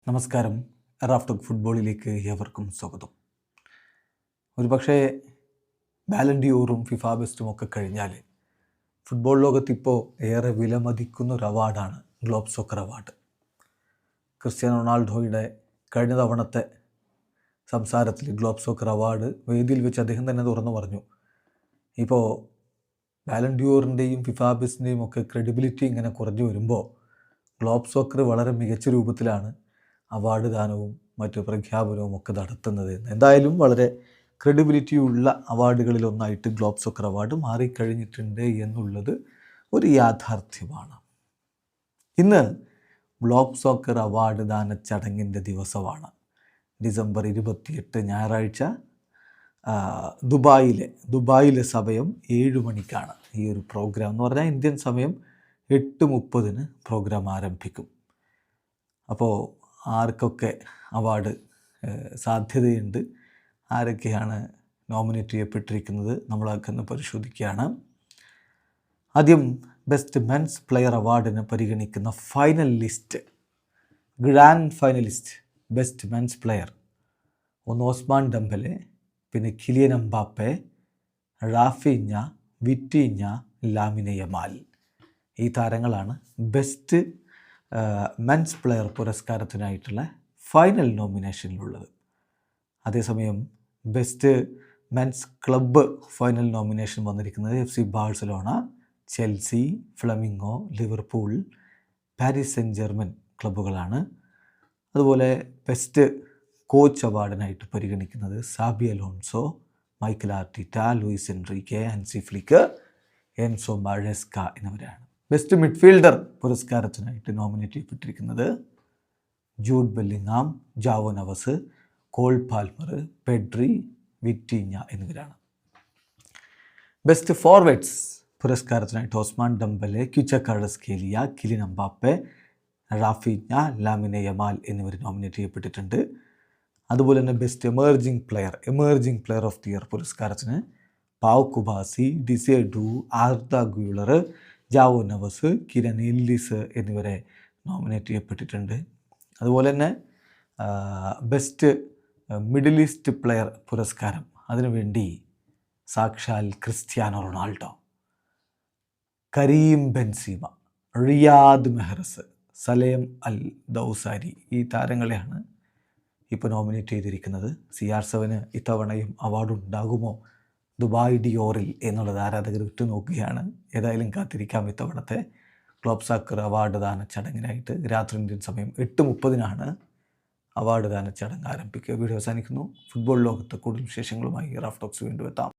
നമസ്കാരം. Raf talk ഫുട്ബോളിലേക്ക് ഏവർക്കും സ്വാഗതം. ഒരുപക്ഷെ ബാലൻ ഡിയോറും ഫിഫ ബെസ്റ്റും ഒക്കെ കഴിഞ്ഞാൽ ഫുട്ബോൾ ലോകത്തിപ്പോൾ ഏറെ വിലമതിക്കുന്ന ഒരു അവാർഡാണ് ഗ്ലോബ് സോക്കർ അവാർഡ്. ക്രിസ്ത്യാനോ റൊണാൾഡോയുടെ കഴിഞ്ഞ തവണത്തെ സംസാരത്തിൽ ഗ്ലോബ് സോക്കർ അവാർഡ് വേദിയിൽ വെച്ച് അദ്ദേഹം തന്നെ തുറന്നു പറഞ്ഞു, ഇപ്പോൾ ബാലൻ ഡിയോറിൻ്റെയും ഫിഫ ബെസ്റ്റിൻ്റെയും ഒക്കെ ക്രെഡിബിലിറ്റി ഇങ്ങനെ കുറഞ്ഞു വരുമ്പോൾ ഗ്ലോബ് സോക്കർ വളരെ മികച്ച രൂപത്തിലാണ് അവാർഡ് ദാനവും മറ്റു പ്രഖ്യാപനവും ഒക്കെ നടത്തുന്നത്. എന്തായാലും വളരെ ക്രെഡിബിലിറ്റിയുള്ള അവാർഡുകളിലൊന്നായിട്ട് ഗ്ലോബ് സോക്കർ അവാർഡ് മാറിക്കഴിഞ്ഞിട്ടുണ്ട് എന്നുള്ളത് ഒരു യാഥാർത്ഥ്യമാണ്. ഇന്ന് ഗ്ലോബ് സോക്കർ അവാർഡ് ദാന ചടങ്ങിൻ്റെ ദിവസമാണ്. ഡിസംബർ 28 ഞായറാഴ്ച ദുബായിലെ സമയം 7 മണിക്കാണ് ഈ ഒരു പ്രോഗ്രാം എന്ന് പറഞ്ഞാൽ ഇന്ത്യൻ സമയം 8:30 പ്രോഗ്രാം ആരംഭിക്കും. അപ്പോൾ ആർക്കൊക്കെ അവാർഡ് സാധ്യതയുണ്ട്, ആരൊക്കെയാണ് നോമിനേറ്റ് ചെയ്യപ്പെട്ടിരിക്കുന്നത് നമ്മളൊക്കെ ഒന്ന് പരിശോധിക്കുകയാണ്. ആദ്യം ബെസ്റ്റ് മെൻസ് പ്ലെയർ അവാർഡിന് പരിഗണിക്കുന്ന final list, grand finalist best men's player ഒന്ന് ഓസ്മാൻ ഡെംബലെ, പിന്നെ Kylian Mbappe, Raphinha, Vitinha, Lamine Yamal. ഈ താരങ്ങളാണ് ബെസ്റ്റ് മെൻസ് പ്ലെയർ പുരസ്കാരത്തിനായിട്ടുള്ള ഫൈനൽ നോമിനേഷനിലുള്ളത്. അതേസമയം best men's club final nomination വന്നിരിക്കുന്നത് FC Barcelona, Chelsea, Flamengo, Liverpool, Paris Saint Germain ക്ലബ്ബുകളാണ്. അതുപോലെ ബെസ്റ്റ് കോച്ച് അവാർഡിനായിട്ട് പരിഗണിക്കുന്നത് Xabi Alonso, Mikel Arteta, Luis Enrique, Hansi Flick, Enzo Maresca എന്നിവരാണ്. ബെസ്റ്റ് മിഡ്ഫീൽഡർ പുരസ്കാരത്തിനായിട്ട് നോമിനേറ്റ് ചെയ്യപ്പെട്ടിരിക്കുന്നത് Jude Bellingham, Joao Neves, call Palmer, Pedri, Vitinha എന്നിവരാണ്. Best forwards പുരസ്കാരത്തിനായിട്ട് Ousmane Dembele, Khvicha Kvaratskhelia, Kylian Mbappe, Raphinha, Lamine Yamal എന്നിവർ nominate ചെയ്യപ്പെട്ടിട്ടുണ്ട്. അതുപോലെ തന്നെ best emerging player of the year പുരസ്കാരത്തിന് Pau Cubarsi, Desire Doue, Arda Guler, Joao Neves, Kenan Yildiz എന്നിവരെ nominate ചെയ്യപ്പെട്ടിട്ടുണ്ട്. അതുപോലെ തന്നെ ബെസ്റ്റ് മിഡിൽ ഈസ്റ്റ് പ്ലെയർ പുരസ്കാരം അതിനുവേണ്ടി സാക്ഷാൽ Cristiano Ronaldo, Karim Benzema, Riyad Mahrez, Salem Al Dawsari ഈ താരങ്ങളെയാണ് ഇപ്പോൾ നോമിനേറ്റ് ചെയ്തിരിക്കുന്നത്. CR7 ഇത്തവണയും അവാർഡ് ഉണ്ടാകുമോ ദുബായ് ഡിയോറിൽ എന്നുള്ളത് ആരാധകർ ഉറ്റുനോക്കുകയാണ്. ഏതായാലും കാത്തിരിക്കാം ഇത്തവണത്തെ ഗ്ലോബ് സോക്കർ അവാർഡ് ദാന ചടങ്ങിനായിട്ട്. രാത്രി ഇന്ത്യൻ സമയം 8:30 അവാർഡ് ദാന ചടങ്ങ് ആരംഭിക്കുക. വീഡിയോ അവസാനിക്കുന്നു. ഫുട്ബോൾ ലോകത്ത് കൂടുതൽ വിശേഷങ്ങളുമായി റാഫ് ടോക്സ് വീണ്ടും എത്താം.